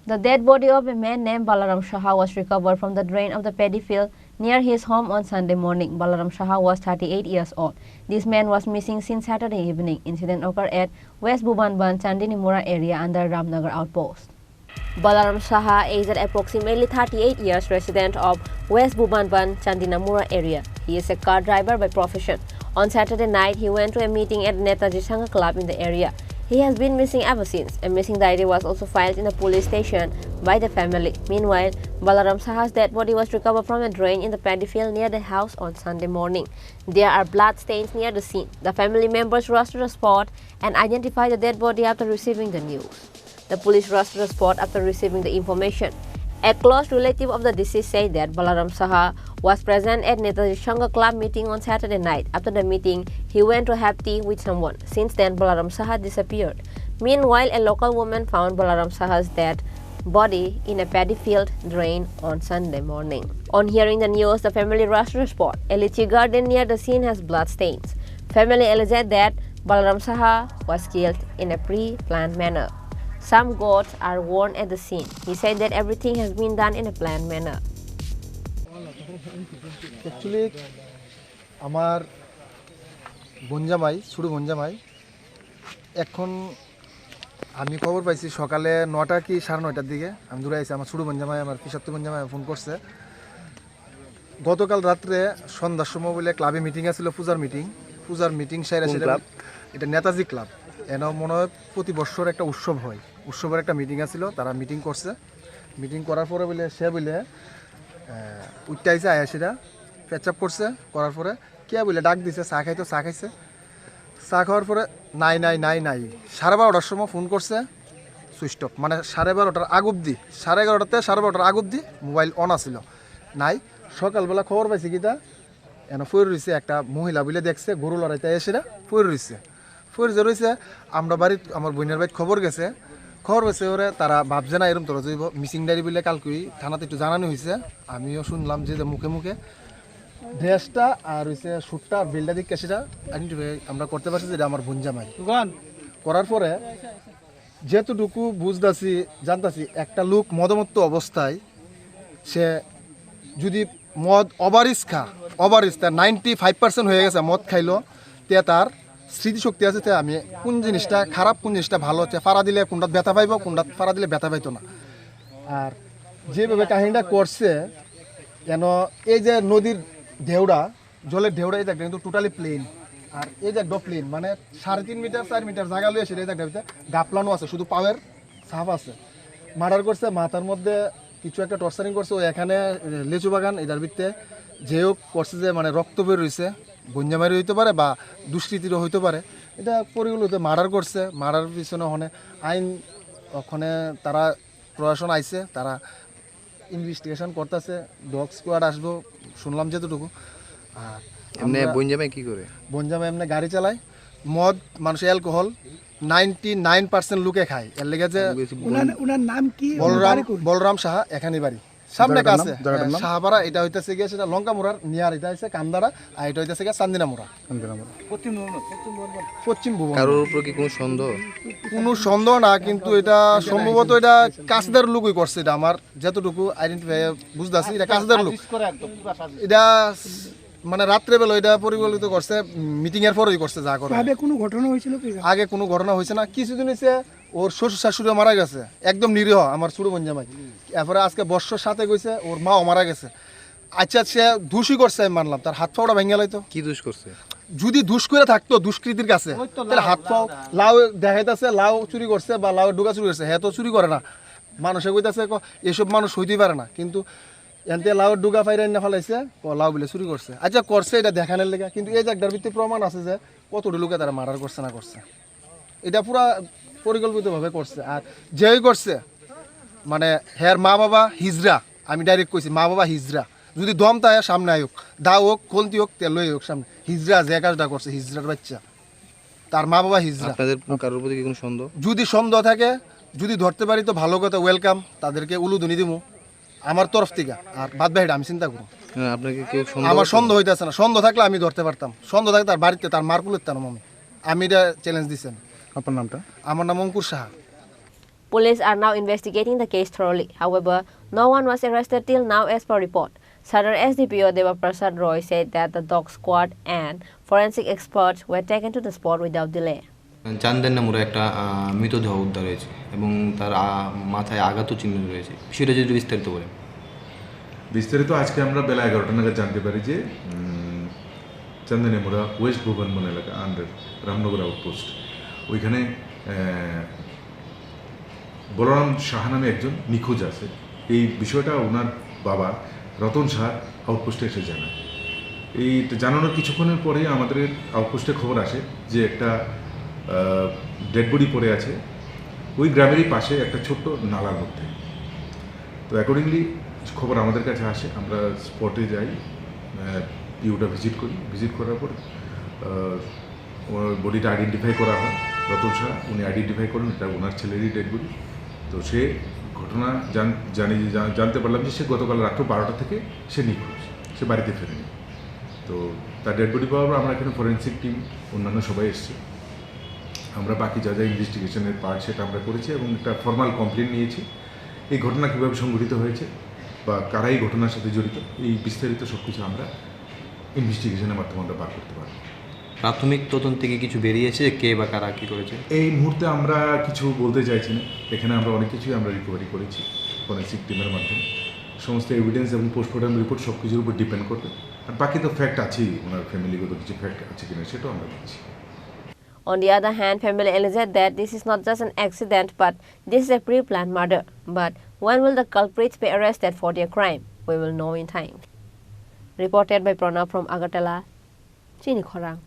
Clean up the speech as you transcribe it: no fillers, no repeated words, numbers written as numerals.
The dead body of a man named Balaram Saha was recovered from the drain of the paddy field near his home on Sunday morning. Balaram Saha was 38 years old. This man was missing since Saturday evening. Incident occurred at West Bubanban, Chandinimura area under Ramnagar outpost. Balaram Saha, aged approximately 38 years, resident of West Bubanban, Chandinamura area. He is a car driver by profession. On Saturday night, he went to a meeting at Netaji Sangha Club in the area. He has been missing ever since. A missing diary was also filed in a police station by the family. Meanwhile, Balaram Saha's dead body was recovered from a drain in the paddy field near the house on Sunday morning. There are blood stains near the scene. The family members rushed to the spot and identified the dead body after receiving the news. The police rushed to the spot after receiving the information. A close relative of the deceased said that Balaram Saha was present at Netaji Sangha Club meeting on Saturday night. After the meeting, he went to have tea with someone. Since then, Balaram Saha disappeared. Meanwhile, a local woman found Balaram Saha's dead body in a paddy field drain on Sunday morning. On hearing the news, the family rushed to the spot. A lychee garden near the scene has blood stains. Family alleged that Balaram Saha was killed in a pre-planned manner. Some goats are worn at the scene. He said that everything has been done in a planned manner. Actually, আমার বঞ্জামাই ছোট বঞ্জামাই এখন আমি খবর পাইছি সকালে 9টা কি 9:30টার দিকে আমি দূরে আইছি আমার ছোট বঞ্জামাই আমার পিসাত্তর বঞ্জামাই ফোন করছে গতকাল রাতে সন্ধ্যার সময় বলে ক্লাবে মিটিং আছিল পূজার মিটিং সেরা ক্লাব এটা নেতাজি ক্লাব এন মনে হয় প্রতি বছর একটা উৎসব হয় উৎসবের একটা মিটিং আছিল তারা মিটিং করছে মিটিং করার পরে বলে সে বলে উঠতে আয়াসিরা পেচাপ করছে করার পরে কে বলে ডাক দিছে চা খাইতো চা খাইছে চা খাওয়ার পরে নাই 12:30 সময় ফোন করছে সুইচ অফ মানে 12:30 আগ অবধি 11:30তে 12:30 আগ অবধি মোবাইল অন আছিল নাই সকালবেলা খবর পাইছি কিটা এনে ফইর রইছে একটা মহিলা বলে দেখছে গরু লড়াইতে এসেরা ফইর রইছে আমরা বাড়ির আমার বোনের বাড়িতে খবর গেছে ওরে তারা ভাবছে না এরকম তোরা যাইব মিসিং ডায়েরি বলে কালকেই থানাতে একটু জানানো হয়েছে আমিও শুনলাম যে মুখে ড্রেসটা আর হইছে শুটটা আর বিলটা দিক কেসিটা আমরা করতে পারছি যেটা আমার বঞ্জামাই করার পরে যেতটুকু বুঝতেছি জানতাছি একটা লোক মদমত্ত অবস্থায় সে যদি মদ ওভারিজ তার 95% হয়ে গেছে মদ খাইলো তে তার স্মৃতিশক্তি আছে তে আমি কোন জিনিসটা খারাপ কোন জিনিসটা ভালো হচ্ছে ফাড়া দিলে কোনটা ব্যথা পাইব কোনটা ফাড়া দিলে ব্যথা পাইতো না আর যেভাবে কাহিনীটা করছে কেন এই যে নদীর ঢেউড়া জলের ঢেউড়া এই জায়গাটা কিন্তু টোটালি প্লেন আর এই জায়গাটা প্লেন মানে 3.5 মিটার 4 মিটার জায়গা লইয়া সেটা এই জায়গাটা গাপলানো আছে শুধু পাওয়ের ছাপ আছে মার্ডার করছে মাথার মধ্যে কিছু একটা টর্চারিং করছে ও এখানে লিচু বাগান এটার ভিতরে যেও করছে যে মানে রক্ত বের হইছে বঞ্জামারি হইতে পারে বা দুষ্কৃতিরও হইতে পারে এটা পরিগুলোতে মার্ডার করছে মার্ডার পিছনে ওখানে আইন ওখানে তারা প্রশাসন আইছে তারা ইনভেস্টিগেশন করতেছে ডগ স্কোয়াড আসবো শুনলাম যেতটুকু আর এমনি বঞ্জামাই কি করে বঞ্জামাই এমনি গাড়ি চালায় মদ মানুষ অ্যালকোহল 99% লোকে খায় এর লেগে যে ওনার নাম কি বলরাম সাহা এখানে বাড়ি সামনে কাছে সাহাপাড়া এটা হইতেছে গিয়ে সেটা লঙ্কামুড়ার নিয়ার এটা হচ্ছে কান্দারা আর এটা হইতেছে গিয়ে চান্দিনামুড়া পশ্চিম ভুবন কারোর উপর কি কোনো সন্দেহ না কিন্তু এটা সম্ভবত এটা কাছদার লোকই করছে এটা আমার যতটুকু আইডেন্টিফাই বুঝতেছি এটা কাছদার লোক এটা মানে রাত্রেবেলা এটা পরিকল্পিত করছে মিটিং এর পরেই করছে যা করে আগে কোনো ঘটনা হয়েছিল কি আগে কোনো ঘটনা হয়েছে না কিছুদিন হয়েছে ওর শ্বশুর শাশুড়ি মারা গেছে একদম নিরীহ আমার ছোট বঞ্জামাই এরপরে আজকে বর্ষর সাথে গেছে ওর মাও মারা গেছে আচ্ছা সে দোষই করছে আমি মানলাম তার হাত পাওটা ভেঙে লাইতো কি দোষ করছে যদি দুষ করে থাকতো দুষ্কৃতির কাছে তাহলে হাত পাও লাউ দেখাইতেছে লাউ চুরি করছে বা লাউ ডুকা চুরি করছে হ্যাঁ তো চুরি করে না মানুষে কইতাছে এসব মানুষ হইতেই পারে না কিন্তু এনতে লাউ ডুগা ফাইরা না ফেলাইছে লাউ বলে চুরি করছে আচ্ছা করছে এটা দেখানোর লেগে কিন্তু এই জায়গার ভিত্তি প্রমাণ আছে যে কতটি লোকে তারা মার্ডার করছে না করছে এটা পুরা পরিকল্পিতভাবে করছে আর যেই করছে মানে হের মা বাবা হিজরা আমি ডাইরেক্ট কইছি মা বাবা হিজরা যদি দম তায় সামনে আয়োক দা হোক কলতি হোক তেলই হোক সামনে হিজরা যে কাজটা করছে হিজরার বাচ্চা তার মা বাবা হিজরা আপনাদের কারোর প্রতি কোনো সন্দেহ যদি সন্দেহ থাকে যদি ধরতে পারি তো ভালো কথা ওয়েলকাম তাদেরকে উলুধুনি দিমু আমার তরফ থেকে আর বাদ বাহিরে আমি চিন্তা করব আপনাকে কেউ আমার সন্দেহ হইতেছে না সন্দেহ থাকলে আমি ধরতে পারতাম সন্দেহ থাকলে তার বাড়িতে তার মারকুল আমি এটা চ্যালেঞ্জ দিচ্ছেন আপনার নামটা আমার নাম অঙ্কুর Saha Police are now investigating the case thoroughly. However, no one was arrested till now as per report. Sadar SDPO Devaprasad Roy said that the dog squad and forensic experts were taken to the spot without delay. চান্দের নামে একটা মৃতদেহ উদ্ধার হয়েছে এবং তার মাথায় আঘাত চিহ্ন রয়েছে। বিষয়টা যদি বিস্তারিত বলেন। বিস্তারিত আজকে আমরা বেলা 11টা নাগাদ জানতে পারি যে চান্দানেমুড়া ওয়েস্ট ভুবনবন এলাকা আন্ডার রামনগর আউটপোস্ট ওইখানে বলরাম সাহা নামে একজন নিখোঁজ আছে। এই বিষয়টা ওনার বাবা রতন সাহা আউটপোস্টে এসে জানায়। এই জানানোর কিছুক্ষণের পরে আমাদের আউটপোস্টে খবর আসে যে একটা ডেড বডি পড়ে আছে ওই গ্রামেরই পাশে একটা ছোট্ট নালার মধ্যে। তো অ্যাকর্ডিংলি খবর আমাদের কাছে আসে, আমরা স্পটে যাই, পিউটা ভিজিট করার পর বডিটা আইডেন্টিফাই করা হয়। রতন শাহ উনি আইডেন্টিফাই করেন এটা ওনার ছেলেরই ডেড বডি। তো সে ঘটনা জানতে পারলাম যে সে গতকাল রাত্র 12টা থেকে সে নিখোঁজ, সে বাড়িতে ফেরেনি। তো তার ডেড বডি পাওয়ার পর আমরা এখানে ফরেন্সিক টিম অন্যান্য সবাই এসছে। আমরা বাকি যা ইনভেস্টিগেশনের পার্ট সেটা আমরা করেছি এবং একটা ফর্মাল কমপ্লেন নিয়েছি। এই ঘটনা কীভাবে সংঘটিত হয়েছে বা কারা এই ঘটনার সাথে জড়িত এই বিস্তারিত সব কিছু আমরা ইনভেস্টিগেশনের মাধ্যমে আমরা বার করতে পারব। প্রাথমিক তদন্ত থেকে কিছু বেরিয়েছে কে বা কারা কী করেছে? এই মুহূর্তে আমরা কিছু বলতে চাইছি না। এখানে আমরা অনেক কিছুই আমরা রিকভারি করেছি ফরেন্সিক টিমের মাধ্যমে। সমস্ত এভিডেন্স এবং পোস্টমর্টম রিপোর্ট সব কিছুর উপর ডিপেন্ড করবে। আর বাকি তো ফ্যাক্ট আছেই, ওনার ফ্যামিলিগত কিছু ফ্যাক্ট আছে কিনা সেটাও আমরা দিচ্ছি। On the other hand, family alleged that this is not just an accident, but this is a pre-planned murder. But when will the culprits be arrested for their crime? We will know in time. Reported by Pranav from Agartala, Chini Khorang.